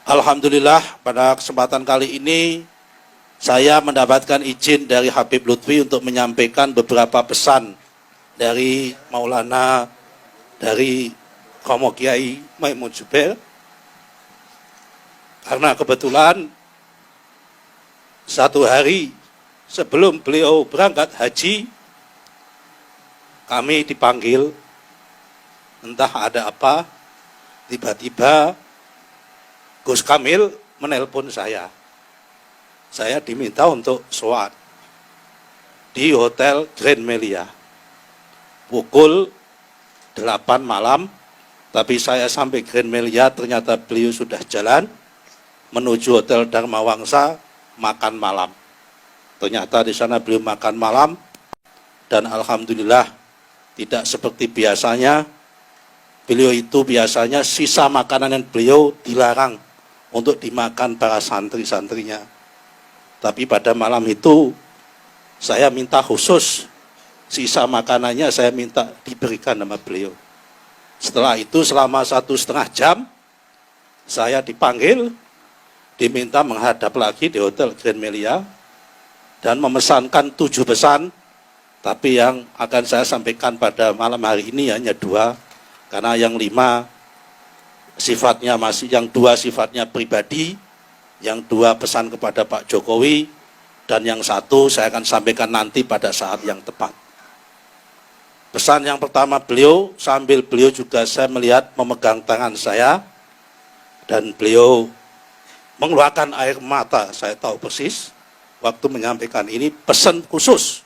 Alhamdulillah pada kesempatan kali ini saya mendapatkan izin dari Habib Lutfi untuk menyampaikan beberapa pesan dari Maulana, dari Romo Kiai Maimun Zubair. Karena kebetulan satu hari sebelum beliau berangkat haji, kami dipanggil, entah ada apa, tiba-tiba Gus Kamil menelpon saya. Saya diminta untuk sholat di Hotel Grand Melia pukul 8 malam, tapi saya sampai Grand Melia ternyata beliau sudah jalan menuju Hotel Dharma Wangsa makan malam. Ternyata di sana beliau makan malam dan alhamdulillah tidak seperti biasanya. Beliau itu biasanya sisa makanan yang beliau dilarang untuk dimakan para santri-santrinya. Tapi pada malam itu saya minta khusus sisa makanannya saya minta diberikan sama beliau. Setelah itu selama 1,5 jam saya dipanggil, diminta menghadap lagi di Hotel Grand Melia dan memesankan 7 pesan. Tapi yang akan saya sampaikan pada malam hari ini hanya 2, karena yang 5 sifatnya masih, yang 2 sifatnya pribadi, yang 2 pesan kepada Pak Jokowi, dan yang 1 saya akan sampaikan nanti pada saat yang tepat. Pesan yang pertama beliau, sambil beliau juga saya melihat memegang tangan saya, dan beliau mengeluarkan air mata, saya tahu persis, waktu menyampaikan ini pesan khusus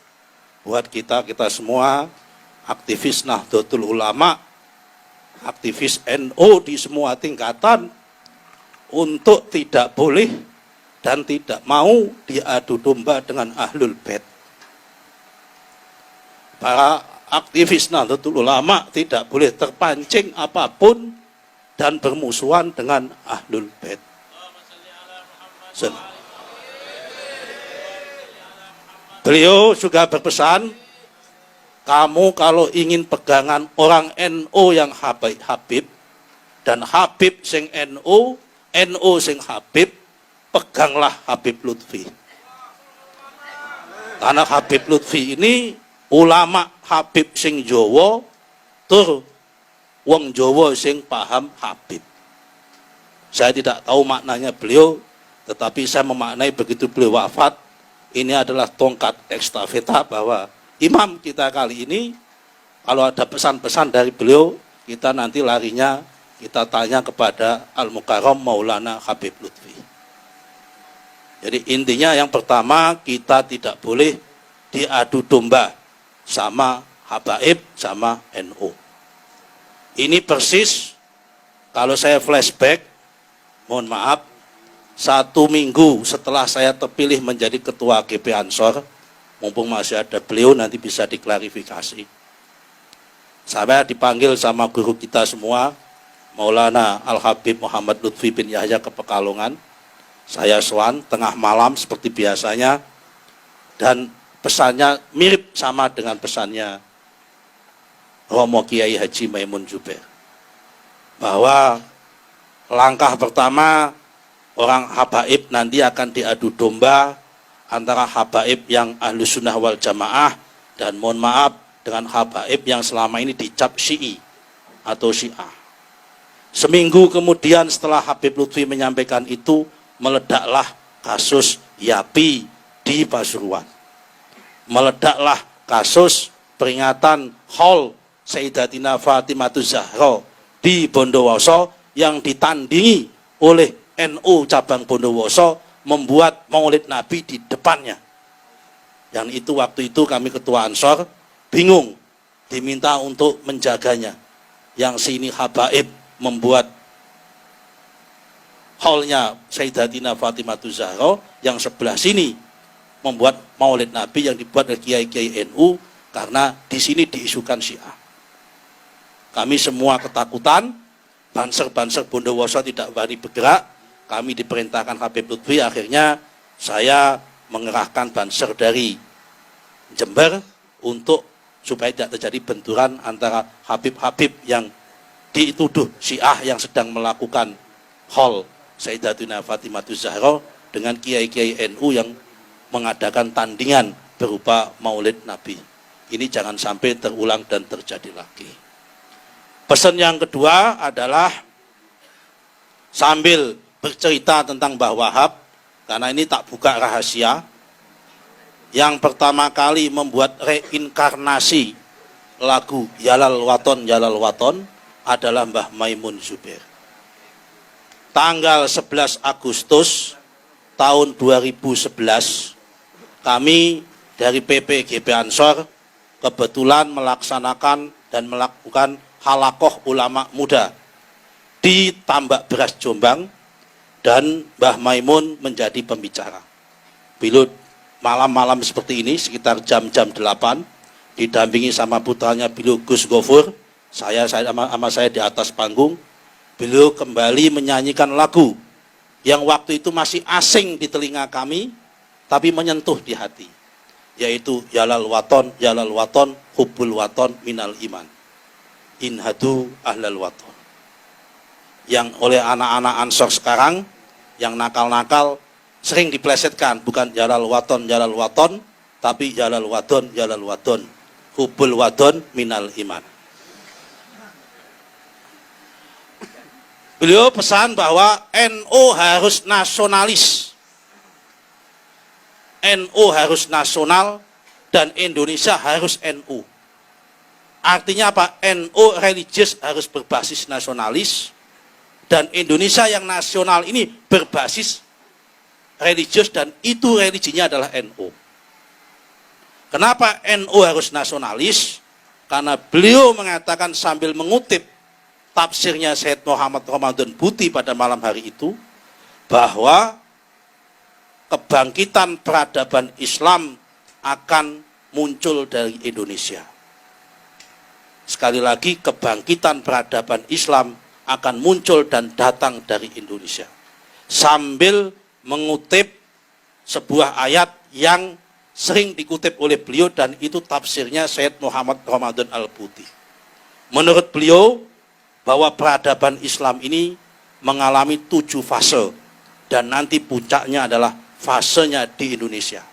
buat kita semua, aktivis Nahdlatul Ulama, aktivis NU di semua tingkatan, untuk tidak boleh dan tidak mau diadu domba dengan Ahlul Bait. Para aktivis Nahdlatul Ulama tidak boleh terpancing apapun dan bermusuhan dengan Ahlul Bait. Beliau juga berpesan, kamu kalau ingin pegangan orang NU yang Habib dan Habib sing NU, NU sing Habib, peganglah Habib Lutfi. Karena Habib Lutfi ini ulama Habib sing Jawa, tur wong Jawa sing paham Habib. Saya tidak tahu maknanya beliau, tetapi saya memaknai begitu beliau wafat, ini adalah tongkat estafeta bahwa imam kita kali ini, kalau ada pesan-pesan dari beliau, kita nanti larinya, kita tanya kepada Al-Mukarram Maulana Habib Lutfi. Jadi intinya yang pertama, kita tidak boleh diadu domba sama Habaib, sama NU. Ini persis, kalau saya flashback, mohon maaf, 1 minggu setelah saya terpilih menjadi ketua GP Ansor, mumpung masih ada beliau, nanti bisa diklarifikasi. Saya dipanggil sama guru kita semua, Maulana Al-Habib Muhammad Lutfi bin Yahya ke Pekalongan. Saya sowan tengah malam seperti biasanya, dan pesannya mirip sama dengan pesannya Romo Kiai Haji Maimun Zubair. Bahwa langkah pertama, orang Habaib nanti akan diadu domba antara Habaib yang Ahlus Sunnah wal Jamaah dan mohon maaf dengan Habaib yang selama ini dicap Syi'i atau Syiah. Seminggu kemudian setelah Habib Lutfi menyampaikan itu, meledaklah kasus Yapi di Pasuruan. Meledaklah kasus peringatan Haul Sayyidatina Fatimatu Zahra di Bondowoso yang ditandingi oleh NU cabang Bondowoso, membuat maulid Nabi di depannya. Yang itu waktu itu kami ketua Ansor bingung, diminta untuk menjaganya. Yang sini Habaib membuat haulnya Sayyidatina Fatimatu Zahra, yang sebelah sini membuat maulid Nabi yang dibuat oleh kiai-kiai NU, karena di sini diisukan Syiah. Kami semua ketakutan, banser-banser Bondowoso tidak berani bergerak. Kami diperintahkan Habib Lutfi, akhirnya saya mengerahkan banser dari Jember untuk supaya tidak terjadi benturan antara Habib-Habib yang dituduh Syiah yang sedang melakukan haul Sayyidatuna Fatimahuz Zahra dengan kiai-kiai NU yang mengadakan tandingan berupa Maulid Nabi. Ini jangan sampai terulang dan terjadi lagi. Pesan yang kedua adalah sambil bercerita tentang Mbah Wahab, karena ini tak buka rahasia, yang pertama kali membuat reinkarnasi lagu Yalal Waton Yalal Waton adalah Mbah Maimun Zubair. Tanggal 11 Agustus tahun 2011 kami dari PPGP Ansor kebetulan melaksanakan dan melakukan halakoh ulama muda di Tambak Beras Jombang, dan Mbah Maimun menjadi pembicara. Bila malam-malam seperti ini sekitar jam-jam 8 didampingi sama putranya beliau Gus Gofur, saya sama saya di atas panggung, beliau kembali menyanyikan lagu yang waktu itu masih asing di telinga kami tapi menyentuh di hati, yaitu Yalal Waton Hubbul Waton Minal Iman, Inhadu Ahlal Waton, yang oleh anak-anak Ansor sekarang yang nakal-nakal sering diplesetkan, bukan Yalal Waton tapi Yalal Waton Hubbul Waton Minal Iman. Beliau pesan bahwa NU harus nasionalis, NU harus nasional, dan Indonesia harus NU. Artinya apa? NU religius harus berbasis nasionalis, dan Indonesia yang nasional ini berbasis religius, dan itu religinya adalah NU. Kenapa NU harus nasionalis? Karena beliau mengatakan sambil mengutip tafsirnya Syed Muhammad Ramadan Buti pada malam hari itu, bahwa kebangkitan peradaban Islam akan muncul dari Indonesia. Sekali lagi, kebangkitan peradaban Islam akan muncul dan datang dari Indonesia. Sambil mengutip sebuah ayat yang sering dikutip oleh beliau, dan itu tafsirnya Syed Muhammad Ramadan Al-Buti. Menurut beliau, bahwa peradaban Islam ini mengalami 7 fase, dan nanti puncaknya adalah fasenya di Indonesia.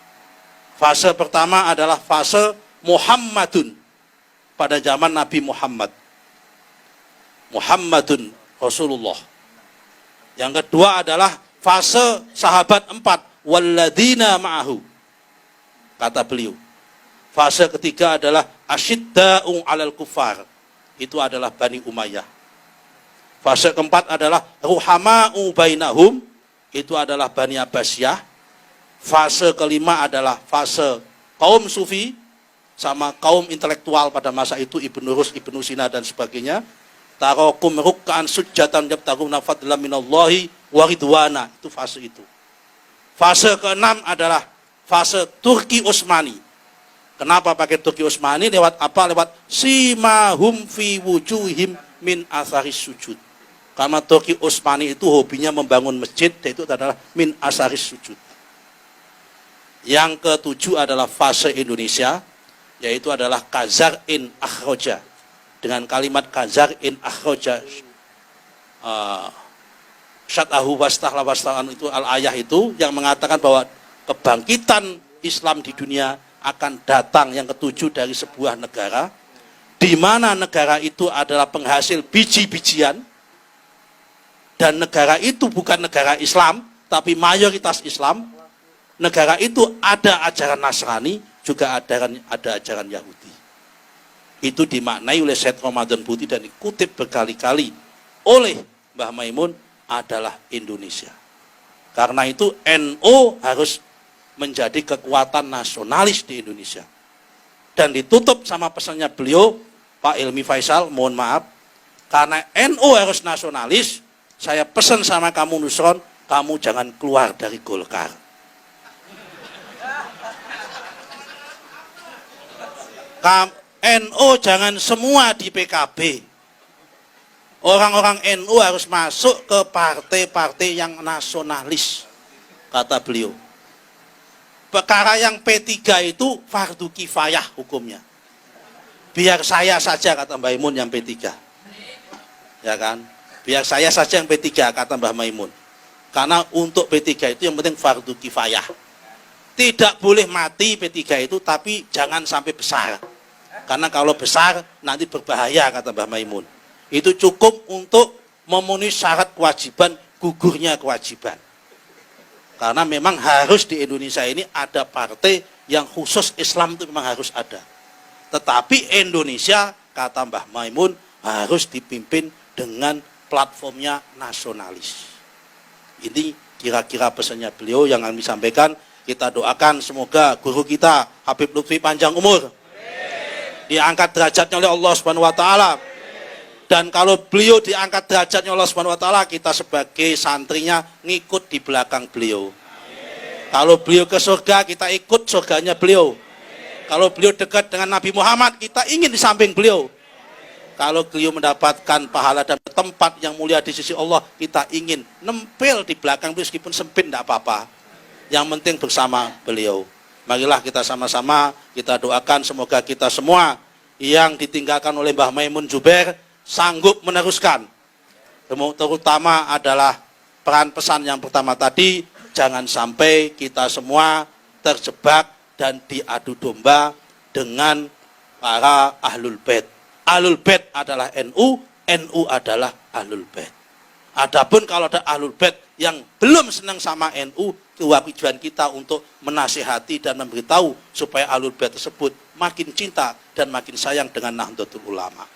Fase pertama adalah fase Muhammadun, pada zaman Nabi Muhammad. Muhammadun Rasulullah. Yang kedua adalah fase sahabat 4, walladzina ma'ahu, kata beliau. Fase ketiga adalah asyidda'u 'alal kufar, itu adalah Bani Umayyah. Fase keempat adalah ruhama'u bainahum, itu adalah Bani Abbasiyah. Fase kelima adalah fase kaum sufi sama kaum intelektual pada masa itu, Ibnu Rus, Ibnu Sina dan sebagainya. Tarakum ruk'an sujjatan yabtaguna fadlan minallahi wa ridwana, itu fase itu. Fase keenam adalah fase Turki Utsmani. Kenapa pakai Turki Utsmani? Lewat apa? Lewat simahum fi wujuhim min atharis sujud. Karena Turki Utsmani itu hobinya membangun masjid, itu adalah min atharis sujud. Yang ketujuh adalah fase Indonesia, yaitu adalah Kazar in akhroja. Dengan kalimat Kazar in akhroja, syat'ahu wastahla wastahan, itu al-ayah itu yang mengatakan bahwa kebangkitan Islam di dunia akan datang, yang ketujuh, dari sebuah negara, di mana negara itu adalah penghasil biji-bijian, dan negara itu bukan negara Islam, tapi mayoritas Islam. Negara itu ada ajaran Nasrani, juga ada ajaran Yahudi. Itu dimaknai oleh Syed Ramadan Buti dan dikutip berkali-kali oleh Mbah Maimun adalah Indonesia. Karena itu NU harus menjadi kekuatan nasionalis di Indonesia. Dan ditutup sama pesannya beliau, Pak Ilmi Faisal, mohon maaf, karena NU harus nasionalis, saya pesan sama kamu Nusron, kamu jangan keluar dari Golkar. NU jangan semua di PKB. Orang-orang NU harus masuk ke partai-partai yang nasionalis, kata beliau. Perkara yang P3 itu fardu kifayah hukumnya. Biar saya saja, kata Mbah Maimun, yang P3. Ya kan? Biar saya saja yang P3, kata Mbah Maimun. Karena untuk P3 itu yang penting fardu kifayah. Tidak boleh mati P3 itu, tapi jangan sampai besar. Karena kalau besar nanti berbahaya, kata Mbah Maimun. Itu cukup untuk memenuhi syarat kewajiban, gugurnya kewajiban. Karena memang harus di Indonesia ini ada partai yang khusus Islam itu memang harus ada. Tetapi Indonesia, kata Mbah Maimun, harus dipimpin dengan platformnya nasionalis. Ini kira-kira pesannya beliau yang kami sampaikan. Kita doakan semoga guru kita Habib Lutfi panjang umur, diangkat derajatnya oleh Allah Subhanahu wa taala. Dan kalau beliau diangkat derajatnya Allah Subhanahu wa taala, kita sebagai santrinya ngikut di belakang beliau. Kalau beliau ke surga, kita ikut surganya beliau. Kalau beliau dekat dengan Nabi Muhammad, kita ingin di samping beliau. Kalau beliau mendapatkan pahala dan tempat yang mulia di sisi Allah, kita ingin nempel di belakang beliau meskipun sempit, tidak apa-apa. Yang penting bersama beliau. Marilah kita sama-sama kita doakan semoga kita semua yang ditinggalkan oleh Mbah Maimun Zubair sanggup meneruskan. Terutama adalah peran pesan yang pertama tadi, jangan sampai kita semua terjebak dan diadu domba dengan para ahlul bait. Ahlul bait adalah NU, NU adalah ahlul bait. Adapun kalau ada ahlul bait yang belum senang sama NU, kewajiban kita untuk menasihati dan memberitahu supaya ahlul bait tersebut makin cinta dan makin sayang dengan Nahdlatul Ulama.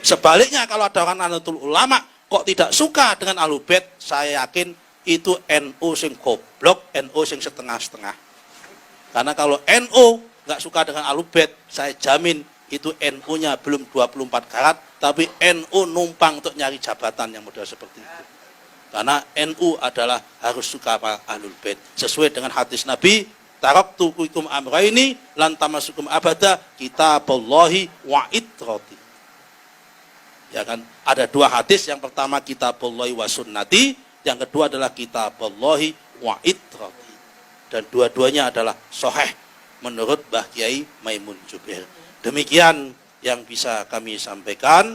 Sebaliknya kalau ada orang Nahdlatul Ulama kok tidak suka dengan ahlul bait, saya yakin itu NU sing goblok, NU sing setengah-setengah. Karena kalau NU nggak suka dengan ahlul bait, saya jamin itu NU-nya belum 24 karat, tapi NU numpang untuk nyari jabatan yang model seperti itu. Karena NU adalah harus suka sama ahlul bait. Sesuai dengan hadis Nabi, taraktu fikum amraini lan tamasukum abada kitaballahi wa itrati. Ya kan? Ada dua hadis, yang pertama kitaballahi wa sunnati, yang kedua adalah kitaballahi wa itrati. Dan dua-duanya adalah sahih menurut Mbah Kiai Maimun Zubair. Demikian yang bisa kami sampaikan.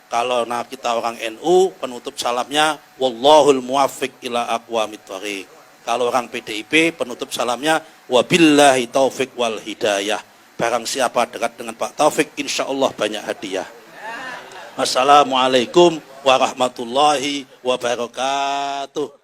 Kalau kita orang NU, penutup salamnya wallahul muwaffiq ila aqwamit thoriq. Kalau orang PDIP, penutup salamnya wabillahi taufik wal hidayah. Barang siapa dekat dengan Pak Taufik, insyaallah banyak hadiah. Assalamualaikum warahmatullahi wabarakatuh.